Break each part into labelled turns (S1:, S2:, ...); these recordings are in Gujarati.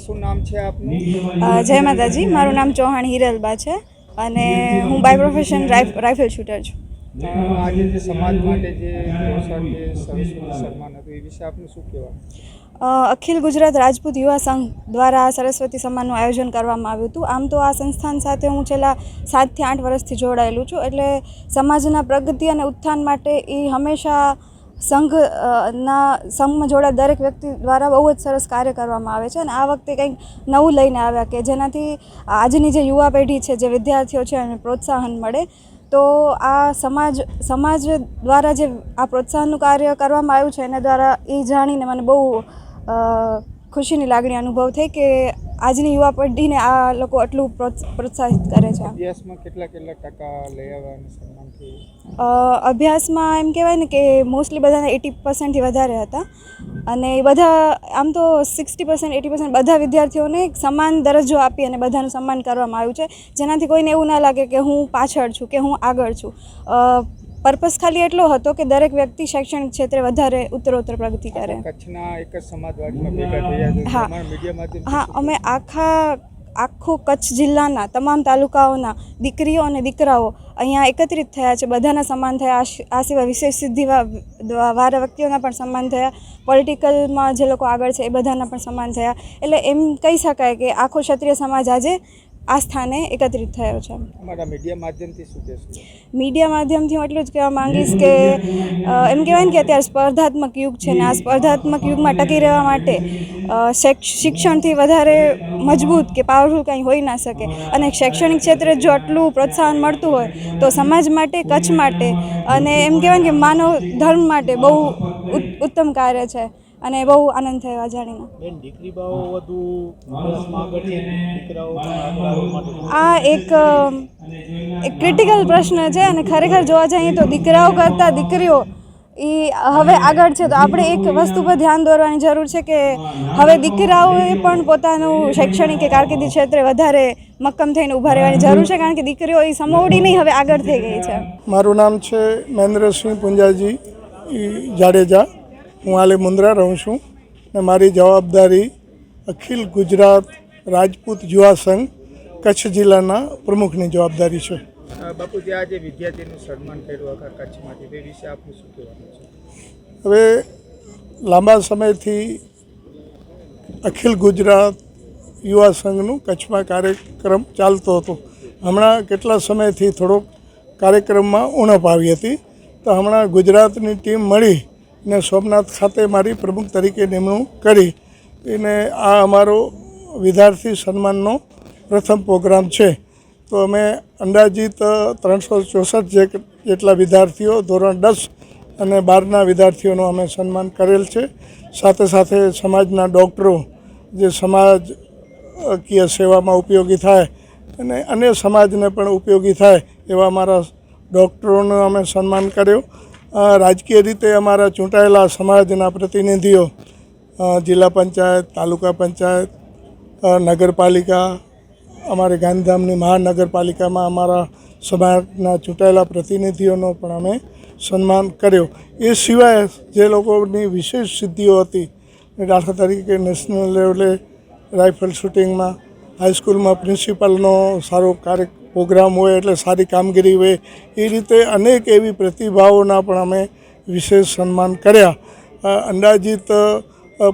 S1: શું નામ છે આપનું?
S2: જય માતાજી, મારું નામ ચૌહાણ હિરલબા છે અને હું બાય પ્રોફેશન રાઇફલ શૂટર છું.
S1: આજે જે સમાજ માટે જે સરસ્વતી સન્માન હતું એ વિશે આપનું શું કહેવાનું?
S2: અખિલ ગુજરાત રાજપૂત યુવા સંઘ દ્વારા સરસ્વતી સન્માનનું આયોજન કરવામાં આવ્યું હતું. આમ તો આ સંસ્થાન સાથે હું છેલ્લા 7 થી 8 વર્ષથી જોડાયેલું છું, એટલે સમાજના પ્રગતિ અને ઉત્થાન માટે એ હંમેશા સંઘમાં જોડાયેલ દરેક વ્યક્તિ દ્વારા બહુ જ સરસ કાર્ય કરવામાં આવે છે. અને આ વખતે કંઈક નવું લઈને આવ્યા કે જેનાથી આજની જે યુવા પેઢી છે, જે વિદ્યાર્થીઓ છે, એને પ્રોત્સાહન મળે. તો આ સમાજ દ્વારા જે આ પ્રોત્સાહનનું કાર્ય કરવામાં આવ્યું છે એના દ્વારા એ જાણીને મને બહુ ખુશીની લાગણી અનુભવ થઈ કે આજની યુવા પેઢીને આ લોકો આટલું પ્રોત્સાહિત કરે છે.
S1: અભ્યાસમાં કેટલા ટકા લઈ આવવાનું સન્માન થયું?
S2: અભ્યાસમાં એમ કહેવાય ને કે મોસ્ટલી બધાને 80%થી વધારે હતા અને એ બધા આમ તો 60% 80% બધા વિદ્યાર્થીઓને સમાન દરજ્જો આપી અને બધાનું સન્માન કરવામાં આવ્યું છે, જેનાથી કોઈને એવું ના લાગે કે હું પાછળ છું કે હું આગળ છું. પર્પસ ખાલી એટલો હતો કે દરેક વ્યક્તિ શૈક્ષણિક ક્ષેત્રે વધારે ઉત્તરોત્તર પ્રગતિ કરે.
S1: કચ્છના એક જ સમાજવાડીમાં ભેગા થયા છે.
S2: હા, અમે આખું કચ્છ જિલ્લાના તમામ તાલુકાઓના દીકરીઓ અને દીકરાઓ અહીંયા એકત્રિત થયા છે. બધાના સન્માન થયા. આ સિવાય વિશેષ સિદ્ધિ વાળા વ્યક્તિઓના પણ સન્માન થયા. પોલિટિકલમાં જે લોકો આગળ છે એ બધાના પણ સન્માન થયા. એટલે એમ કહી શકાય કે આખો ક્ષત્રિય સમાજ આજે આ સ્થાને એકત્રિત થયો છે.
S1: અમારા મીડિયા માધ્યમથી શું કહેશો?
S2: મીડિયા માધ્યમથી હું એટલું જ કહેવા માંગીશ કે એમ કહેવાય ને કે અત્યારે સ્પર્ધાત્મક યુગ છે ને આ સ્પર્ધાત્મક યુગમાં ટકી રહેવા માટે શિક્ષણથી વધારે મજબૂત કે પાવરફુલ કંઈ હોઈ ના શકે. અને શૈક્ષણિક ક્ષેત્રે જો આટલું પ્રોત્સાહન મળતું હોય તો સમાજ માટે, કચ્છ માટે અને એમ કહેવાય કે માનવ ધર્મ માટે બહુ ઉત્તમ કાર્ય છે અને બહુ આનંદ થયો આ જાણીને. આ એક ક્રિટિકલ પ્રશ્ન છે અને ખરેખર જોવા જઈએ તો દીકરાઓ કરતાં દીકરીઓ એ હવે આગળ છે. તો આપણે એક વસ્તુ પર ધ્યાન દોરવાની જરૂર છે કે હવે દીકરાઓએ પણ પોતાનું શૈક્ષણિક કે કારકિર્દી ક્ષેત્રે વધારે મક્કમ થઈને ઊભા રહેવાની જરૂર છે, કારણ કે દીકરીઓ એ સમોવડી નહીં હવે આગળ થઈ ગઈ છે.
S3: મારું નામ છે મહેન્દ્રસિંહ પુંજાજી જાડેજા. હું હાલે મુન્દ્રા રહું છું ને મારી જવાબદારી અખિલ ગુજરાત રાજપૂત યુવા સંઘ કચ્છ જિલ્લાના પ્રમુખની જવાબદારી છે.
S1: બાપુજી, આજે વિદ્યાર્થીનું સન્માન કર્યું આખા કચ્છમાંથી, તે વિશે આપનું શું કહેવાનું છે?
S3: હવે લાંબા સમયથી અખિલ ગુજરાત યુવા સંઘનું કચ્છમાં કાર્યક્રમ ચાલતો હતો. હમણાં કેટલા સમયથી થોડોક કાર્યક્રમમાં ઉણપ આવી હતી, તો હમણાં ગુજરાતની ટીમ મળી ને સોમનાથ ખાતે મારી પ્રમુખ તરીકે નિમણૂક કરી અને આ અમારો વિદ્યાર્થી સન્માનનો પ્રથમ પ્રોગ્રામ છે. તો અમે અંદાજિત 364 જેટલા વિદ્યાર્થીઓ ધોરણ 10 અને 12ના વિદ્યાર્થીઓનું અમે સન્માન કરેલ છે. સાથે સાથે સમાજના ડૉક્ટરો જે સમાજકીય સેવામાં ઉપયોગી થાય અને અન્ય સમાજને પણ ઉપયોગી થાય એવા અમારા ડૉક્ટરોનું અમે સન્માન કર્યો. રાજકીય રીતે અમારા ચૂંટાયેલા સમાજના પ્રતિનિધિઓ જિલ્લા પંચાયત, તાલુકા પંચાયત, નગરપાલિકા, અમારે ગાંધીધામની મહાનગરપાલિકામાં અમારા સમાજના ચૂંટાયેલા પ્રતિનિધિઓનો પણ અમે સન્માન કર્યો. એ સિવાય જે લોકોની વિશેષ સિદ્ધિઓ હતી, દાખલા તરીકે નેશનલ લેવલે રાઇફલ શૂટિંગમાં, હાઈસ્કૂલમાં પ્રિન્સિપાલનો સારો પ્રોગ્રામ હોય એટલે સારી કામગીરી હોય, એ રીતે અનેક એવી પ્રતિભાઓના પણ અમે વિશેષ સન્માન કર્યા. અંદાજિત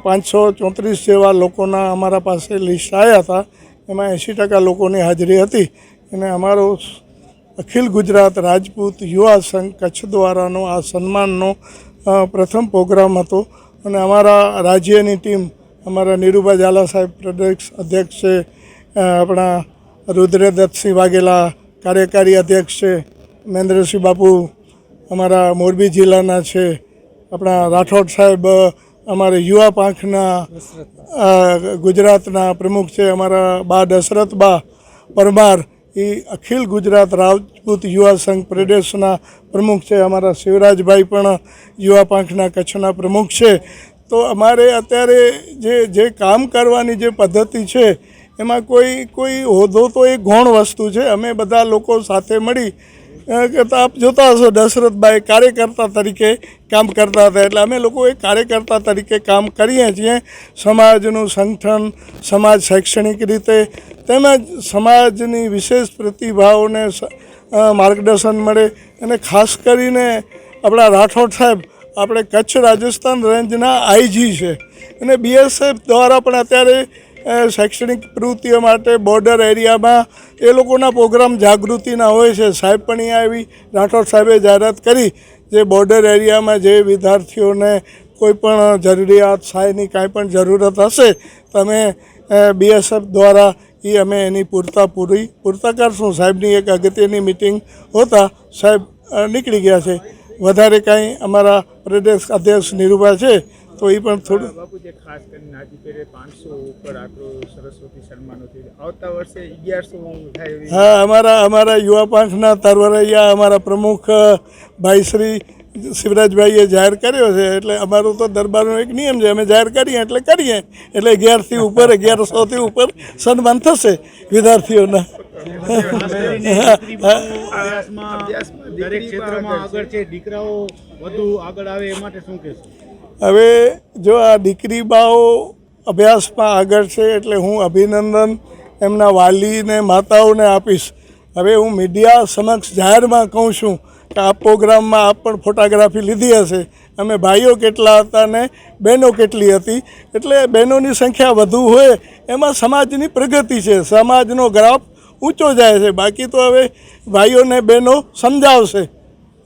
S3: 534 જેવા લોકોના અમારા પાસે લિસ્ટ આવ્યા હતા, એમાં 80% લોકોની હાજરી હતી. અને અમારો અખિલ ગુજરાત રાજપૂત યુવા સંઘ કચ્છ દ્વારાનો આ સન્માનનો પ્રથમ પ્રોગ્રામ હતો. અને અમારા રાજ્યની ટીમ, અમારા નીરુબા ઝાલા સાહેબ પ્રદેશ અધ્યક્ષ છે, આપણા રુદ્રદત્તસિંહ વાઘેલા કાર્યકારી અધ્યક્ષ છે, મહેન્દ્રસિંહ બાપુ અમારા મોરબી જિલ્લાના છે, આપણા રાઠોડ સાહેબ અમારે યુવા પાંખના ગુજરાતના પ્રમુખ છે, અમારા બા દશરથબા પરમાર એ અખિલ ગુજરાત રાજપૂત યુવા સંઘ પ્રદેશના પ્રમુખ છે, અમારા શિવરાજભાઈ પણ યુવા પાંખના કચ્છના પ્રમુખ છે. તો અમારે અત્યારે જે કામ કરવાની જે પદ્ધતિ છે એમાં કોઈ હોદ્દો તો એક ગૌણ વસ્તુ છે. અમે બધા લોકો સાથે મળી કે તો આપ જોતા હશો દશરથભાઈ કાર્યકર્તા તરીકે કામ કરતા હતા, એટલે અમે લોકો એક કાર્યકર્તા તરીકે કામ કરીએ છીએ. સમાજનું સંગઠન, સમાજ શૈક્ષણિક રીતે તેમજ સમાજની વિશેષ પ્રતિભાઓને માર્ગદર્શન મળે. અને ખાસ કરીને આપણા રાઠોડ સાહેબ આપણે કચ્છ રાજસ્થાન રેન્જના આઈજી છે, અને બીએસએફ દ્વારા પણ અત્યારે શૈક્ષણિક પ્રવૃત્તિઓ માટે બોર્ડર એરિયામાં એ લોકોના પ્રોગ્રામ જાગૃતિના હોય છે. સાહેબ પણ અહીંયા આવી રાઠોડ સાહેબે જાહેરાત કરી જે બોર્ડર એરિયામાં જે વિદ્યાર્થીઓને કોઈ પણ જરૂરિયાત સહાયની કાંઈ પણ જરૂરત હશે તમે બીએસએફ દ્વારા અમે એની પૂરતા કરશું. સાહેબની એક અગત્યની મિટિંગ હોતા સાહેબ નીકળી ગયા છે. વધારે કાંઈ અમારા પ્રદેશ અધ્યક્ષ નિરૂપા છે તો એ પણ થોડું
S1: બાપુ જે ખાસ કરીને આજે ફેરે 500 ઉપર આટલો સરસ્વતી સન્માનો થયું, આવતા વર્ષે 1100 થાય એવી.
S3: હા, અમારા યુવા પાંખના તરવરૈયા અમારા પ્રમુખ ભાઈ શ્રી શિવરાજભાઈએ જાહેર કર્યો છે. એટલે અમારું તો દરબારનો એક નિયમ છે, અમે જાહેર કરીએ એટલે 1100થી ઉપર સન્માન થશે વિદ્યાર્થીઓના.
S4: દરેક ક્ષેત્રમાં આગળ છે, દીકરાઓ વધુ આગળ આવે એ માટે શું કહેશો?
S3: હવે જો આ દીકરી બાઓ અભ્યાસમાં આગળ છે એટલે હું અભિનંદન એમના વાલીને માતાઓને આપીશ. હવે હું મીડિયા સમક્ષ જાહેરમાં કહું છું કે આ પ્રોગ્રામમાં આપ પણ ફોટોગ્રાફી લીધી હશે. અમે ભાઈઓ કેટલા હતા ને બહેનો કેટલી હતી, એટલે બહેનોની સંખ્યા વધુ હોય એમાં સમાજની પ્રગતિ છે, સમાજનો ગ્રાફ ઊંચો જાય છે. બાકી તો હવે ભાઈઓને બહેનો સમજાવશે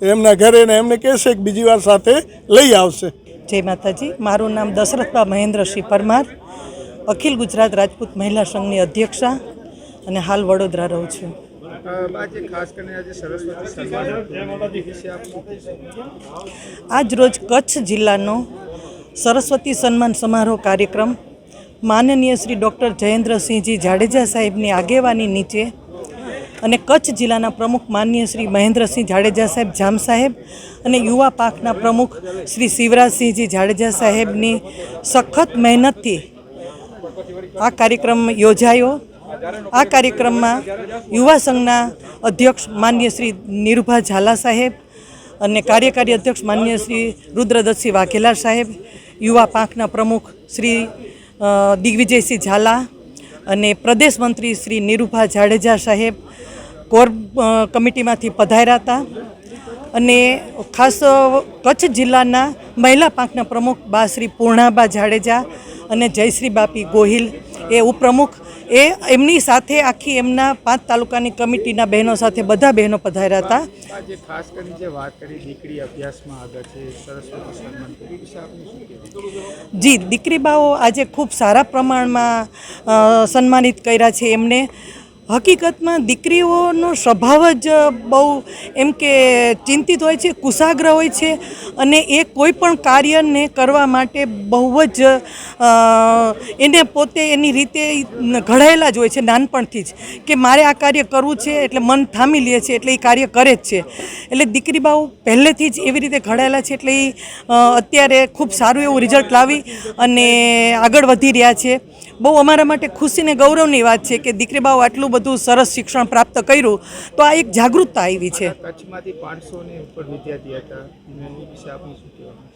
S3: એમના ઘરે ને એમને કહેશે કે બીજી વાર સાથે લઈ આવશે.
S5: જય માતાજી. મારું નામ દશરથબા મહેન્દ્રસિંહ પરમાર, અખિલ ગુજરાત રાજપૂત મહિલા સંઘની અધ્યક્ષા અને હાલ વડોદરા રહું છું.
S1: આજે ખાસ કરીને આજે સરસ્વતી સન્માન વિશે આપ શું કહેશો?
S5: આજ રોજ કચ્છ જિલ્લાનો સરસ્વતી સન્માન સમારોહ કાર્યક્રમ માનનીય શ્રી ડૉક્ટર જયેન્દ્રસિંહજી જાડેજા સાહેબની આગેવાની નીચે અને કચ્છ જિલ્લાના પ્રમુખ માનનીય શ્રી મહેન્દ્રસિંહ જાડેજા સાહેબ જામ સાહેબ અને યુવા પાંખના પ્રમુખ શ્રી શિવરાજસિંહજી જાડેજા સાહેબની સખત મહેનતથી આ કાર્યક્રમ યોજાયો. આ કાર્યક્રમમાં યુવા સંઘના અધ્યક્ષ માનનીય શ્રી નિરૂભા ઝાલા સાહેબ અને કાર્યકારી અધ્યક્ષ માનનીય શ્રી રુદ્રદત્તસિંહ વાઘેલા સાહેબ, યુવા પાંખના પ્રમુખ શ્રી દિગ્વિજયસિંહ ઝાલા અને પ્રદેશ મંત્રી શ્રી નિરૂભા જાડેજા સાહેબ કોર કમિટીમાંથી પધાર્યા હતા. અને ખાસ કચ્છ જિલ્લાના મહિલા પાંખના પ્રમુખ બા શ્રી પૂર્ણાબા જાડેજા અને જયશ્રી બાપી ગોહિલ એ ઉપપ્રમુખ એ એમની સાથે આખી એમના 5 તાલુકાની કમિટીના બહેનો સાથે બધા બહેનો પધાર્યા હતા.
S1: આજે ખાસ કરીને જે વાત કરી દીકરી અભ્યાસમાં આગળ છે, સરસ્વતી સન્માન એ વિશે આપનું શું કહેવું?
S5: જી, દીકરી બાઓ આજે ખૂબ સારા પ્રમાણમાં સન્માનિત કર્યા છે. એમને હકીકતમાં દીકરીઓનો સ્વભાવ જ બહુ એમ કે ચિંતિત હોય છે, કુશાગ્ર હોય છે અને એ કોઈ પણ કાર્યને કરવા માટે બહુ જ એને પોતે એની રીતે ઘડાયેલા જ હોય છે નાનપણથી જ, કે મારે આ કાર્ય કરવું છે એટલે મન થામી લે છે એટલે એ કાર્ય કરે જ છે. એટલે દીકરી બાઓ પહેલેથી જ એવી રીતે ઘડાયેલા છે એટલે એ અત્યારે ખૂબ સારું એવું રિઝલ્ટ લાવી અને આગળ વધી રહ્યા છે. બહુ અમારા માટે ખુશી ને ગૌરવની વાત છે કે દીકરી બાઓ આટલું બધું સરસ શિક્ષણ પ્રાપ્ત કર્યું તો આ એક જાગૃતતા આવી છે.
S1: કચ્છમાંથી 500 ની ઉપર વિદ્યાર્થી હતા, એ વિશે આપનું શું કહેવાનું?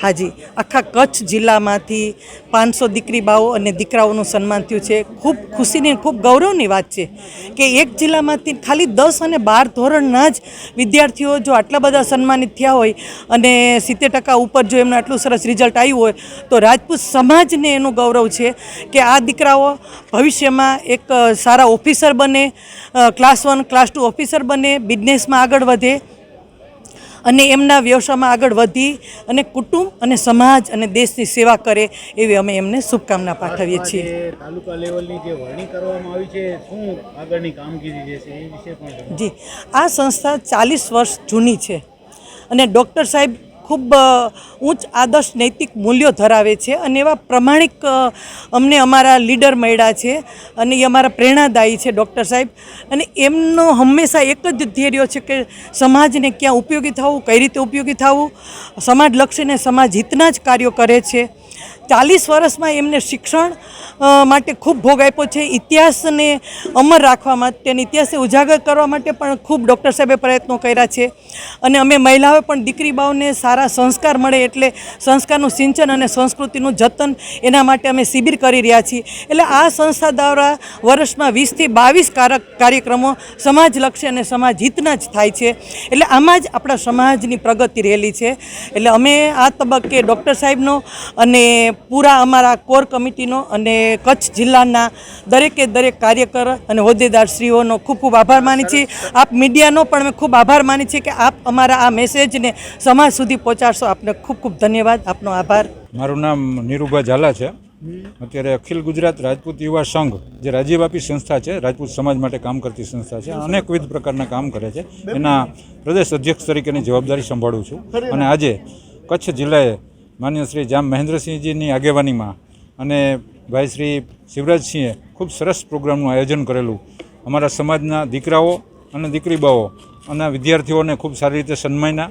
S5: હાજી, આખા કચ્છ જિલ્લામાંથી 500 દીકરી બાઓ અને દીકરાઓનું સન્માન થયું છે. ખૂબ ખુશીની ખૂબ ગૌરવની વાત છે કે એક જિલ્લામાંથી ખાલી 10 અને 12 ધોરણના જ વિદ્યાર્થીઓ જો આટલા બધા સન્માનિત થયા હોય અને 70% ઉપર જો એમનું આટલું સરસ રિઝલ્ટ આવ્યું હોય તો રાજપૂત સમાજને એનું ગૌરવ છે કે આ દીકરાઓ ભવિષ્યમાં એક સારા ઓફિસર બને, ક્લાસ 1 ક્લાસ 2 ઓફિસર બને, બિઝનેસમાં આગળ વધે અને એમના વ્યવસાયમાં આગળ વધી અને કુટુંબ અને સમાજ અને દેશની સેવા કરે એવી અમે એમને શુભકામના પાઠવીએ છીએ.
S4: તાલુકા લેવલની જે વરણી કરવામાં આવી છે, શું આગળની કામગીરી જે છે એ વિશે પણ?
S5: જી, આ સંસ્થા 40 વર્ષ જૂની છે અને ડૉક્ટર સાહેબ ખૂબ ઉચ્ચ આદર્શ નૈતિક મૂલ્યો ધરાવે છે અને એવા પ્રમાણિક અમને અમારા લીડર મળ્યા છે અને એ અમારા પ્રેરણાદાયી છે ડૉક્ટર સાહેબ. અને એમનો હંમેશા એક જ ધ્યેય રહ્યો છે કે સમાજને ક્યાં ઉપયોગી થવું, કઈ રીતે ઉપયોગી થવું, સમાજલક્ષી અને સમાજ હિતના જ કાર્યો કરે છે. 40 વર્ષમાં એમને શિક્ષણ માટે ખૂબ ભોગ આપ્યો છે. ઇતિહાસને અમર રાખવા માટે અને ઇતિહાસને ઉજાગર કરવા માટે પણ ખૂબ ડૉક્ટર સાહેબે પ્રયત્નો કર્યા છે. અને અમે મહિલાઓ પણ દીકરી બાઓને સારા સંસ્કાર મળે એટલે સંસ્કારનું સિંચન અને સંસ્કૃતિનું જતન એના માટે અમે શિબિર કરી રહ્યા છીએ. એટલે આ સંસ્થા દ્વારા વર્ષમાં 20 થી 22 કાર્યક્રમો સમાજલક્ષી અને સમાજ હિતના જ થાય છે. એટલે આમાં જ આપણા સમાજની પ્રગતિ રહેલી છે. એટલે અમે આ તબક્કે ડૉક્ટર સાહેબનો અને પૂરા અમારા કોર કમિટીનો અને કચ્છ જિલ્લાના દરેકે દરેક કાર્યકર અને હોદ્દેદારશ્રીઓનો ખૂબ ખૂબ આભાર માની છીએ. આપ મીડિયાનો પણ અમે ખૂબ આભાર માની છીએ કે આપ અમારા આ મેસેજને સમાજ સુધી પહોંચાડશો. આપને ખૂબ ખૂબ ધન્યવાદ, આપનો આભાર.
S6: મારું નામ નીરુભા ઝાલા છે. અત્યારે અખિલ ગુજરાત રાજપૂત યુવા સંઘ જે રાજ્યવ્યાપી સંસ્થા છે, રાજપૂત સમાજ માટે કામ કરતી સંસ્થા છે, અનેકવિધ પ્રકારના કામ કરે છે. એના પ્રદેશ અધ્યક્ષ તરીકેની જવાબદારી સંભાળું છું. અને આજે કચ્છ જિલ્લાએ માન્ય શ્રી જામ મહેન્દ્રસિંહજીની આગેવાનીમાં અને ભાઈ શ્રી શિવરાજસિંહે ખૂબ સરસ પ્રોગ્રામનું આયોજન કરેલું. અમારા સમાજના દીકરાઓ અને દીકરીબાઓ અને વિદ્યાર્થીઓને ખૂબ સારી રીતે સન્માન્યા.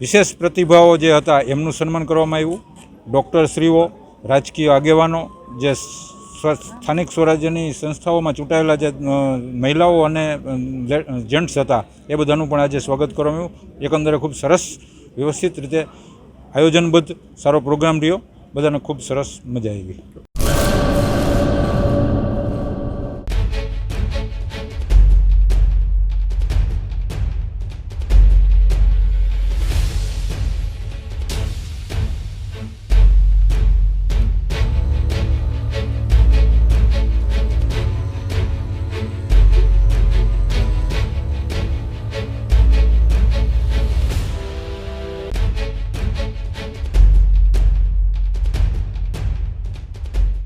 S6: વિશેષ પ્રતિભાઓ જે હતા એમનું સન્માન કરવામાં આવ્યું. ડૉક્ટરશ્રીઓ, રાજકીય આગેવાનો, જે સ્થાનિક સ્વરાજ્યની સંસ્થાઓમાં ચૂંટાયેલા જે મહિલાઓ અને જેન્ટ્સ હતા એ બધાનું પણ આજે સ્વાગત કરવામાં આવ્યું. એકંદરે ખૂબ સરસ વ્યવસ્થિત રીતે આયોજનબદ્ધ સારો પ્રોગ્રામ રહ્યો. બધાને ખૂબ સરસ મજા આવી.